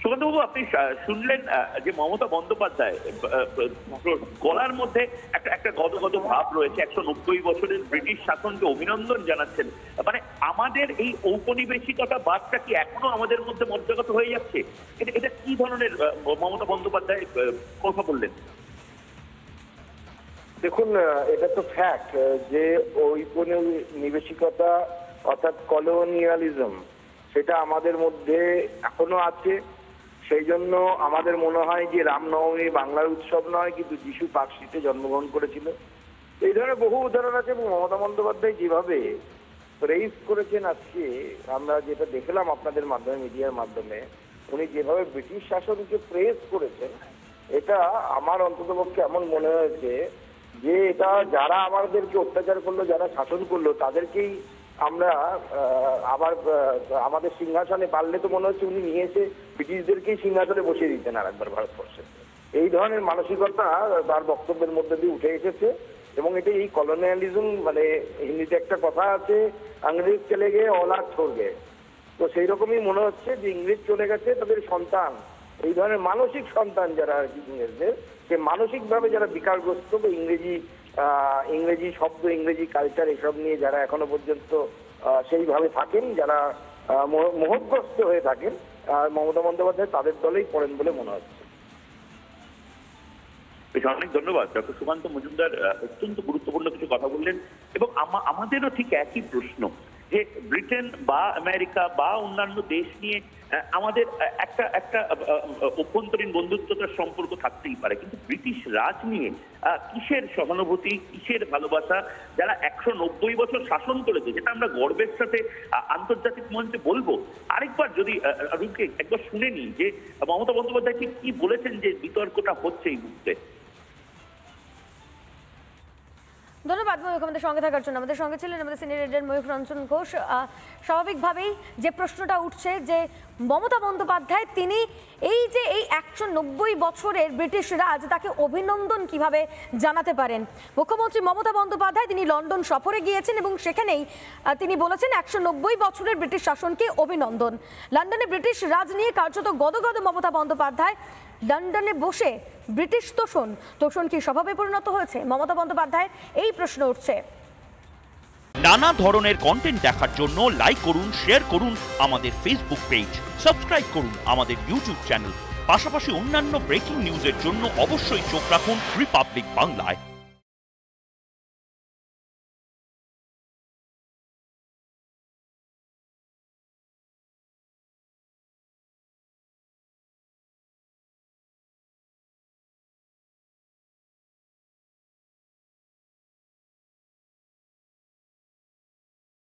সুকান্তবাবু, আপনি শুনলেন যে মমতা বন্দ্যোপাধ্যায় গলার মধ্যে একটা গদগদ ভাব রয়েছে, 190 বছরের ব্রিটিশ শাসনকে অভিনন্দন জানাচ্ছেন। মানে আমাদের এই ঔপনিবেশিকতা বাদটা কি এখনো আমাদের মধ্যে মজ্জাগত হয়ে যাচ্ছে? এটা কি ধরনের মমতা বন্দ্যোপাধ্যায় কথা বললেন? দেখুন, এটা তো ফ্যাক্ট যে ঔপনিবেশিকতা অর্থাৎ কলোনিয়ালিজম সেটা আমাদের মধ্যে এখনো আছে। সেই জন্য আমাদের মনে হয় যে রামনবমী বাংলার উৎসব নয়, কিন্তু যিশু পাকশিতে জন্মগ্রহণ করেছিল। এই ধরনের বহু উদাহরণ আছে এবং মমতা বন্দ্যোপাধ্যায় যেভাবে প্রেইজ করেছেন, আজকে আমরা যেটা দেখলাম আপনাদের মাধ্যমে, মিডিয়ার মাধ্যমে, উনি যেভাবে ব্রিটিশ শাসনকে প্রেইজ করেছেন, এটা আমার অন্ততপক্ষে এমন মনে হয়েছে যে এটা যারা আমাদেরকে অত্যাচার করলো, যারা শাসন করলো, তাদেরকেই আমরা আবার আমাদের সিংহাসনে পারলে তো মনে হচ্ছে উনি নিয়ে এসে ব্রিটিশদেরকেই সিংহাসনে বসিয়ে দিতেন আর একবার ভারতবর্ষে। এই ধরনের মানসিকতা তার বক্তব্যের মধ্যে দিয়ে উঠে এসেছে এবং এটা এই কলোনিয়ালিজম, মানে হিন্দিতে একটা কথা আছে, ইংরেজ চলে গিয়ে অনাথ ছোড় গে। তো সেই রকমই মনে হচ্ছে যে ইংরেজ চলে গেছে, তাদের সন্তান, এই ধরনের মানসিক সন্তান যারা আর কি ইংরেজদের, সে মানসিকভাবে যারা বিকারগ্রস্ত বা ইংরেজি শব্দ, ইংরেজি কালচার এসব নিয়ে যারা এখনো পর্যন্ত সেইভাবে থাকেন, যারা মোহগ্রস্ত হয়ে থাকেন, মমতা বন্দ্যোপাধ্যায় তাদের দলেই পড়েন বলে মনে হচ্ছে। অনেক ধন্যবাদ ডক্টর সুকান্ত মজুমদার, অত্যন্ত গুরুত্বপূর্ণ কিছু কথা বললেন। এবং আমাদেরও ঠিক একই প্রশ্ন যে ব্রিটেন বা আমেরিকা বা অন্যান্য দেশ নিয়ে আমাদের একটা অভ্যন্তরীণ বন্ধুত্বতার সম্পর্ক থাকতেই পারে, কিন্তু ব্রিটিশ রাজ নিয়ে কিসের সহানুভূতি, কিসের ভালোবাসা? যারা 190 বছর শাসন করেছে, যেটা আমরা গর্বের সাথে আন্তর্জাতিক মঞ্চে বলবো। আরেকবার যদি রূপকে একবার শুনে নিই যে মমতা বন্দ্যোপাধ্যায় ঠিক কি বলেছেন, যে বিতর্কটা হচ্ছে এই মুহূর্তে। ধন্যবাদ ময়ূখ আমাদের সঙ্গে থাকার জন্য। আমাদের সঙ্গে ছিলেন আমাদের সিনিয়র এডিটর ময়ূখ রঞ্জন ঘোষ। স্বাভাবিকভাবেই যে প্রশ্নটা উঠছে যে মমতা বন্দ্যোপাধ্যায় তিনি এই যে এই 190 বছরের ব্রিটিশ রাজ, তাকে অভিনন্দন কিভাবে জানাতে পারেন? মুখ্যমন্ত্রী মমতা বন্দ্যোপাধ্যায় তিনি লন্ডন সফরে গিয়েছেন এবং সেখানেই তিনি বলেছেন 190 বছরের ব্রিটিশ শাসনকে অভিনন্দন। লন্ডনে ব্রিটিশ রাজ নিয়ে কার্যত গদগদ মমতা বন্দ্যোপাধ্যায়। লন্ডনে বসে ব্রিটিশ তোষণ কি স্বভাবে পরিণত হয়েছে মমতা বন্দ্যোপাধ্যায়? এই প্রশ্ন উঠছে। নানা ধরনের কন্টেন্ট দেখার জন্য লাইক করুন, শেয়ার করুন আমাদের ফেসবুক পেজ, সাবস্ক্রাইব করুন আমাদের ইউটিউব চ্যানেল। পাশাপাশি অন্যান্য ব্রেকিং নিউজের জন্য অবশ্যই চোখ রাখুন রিপাবলিক বাংলায়।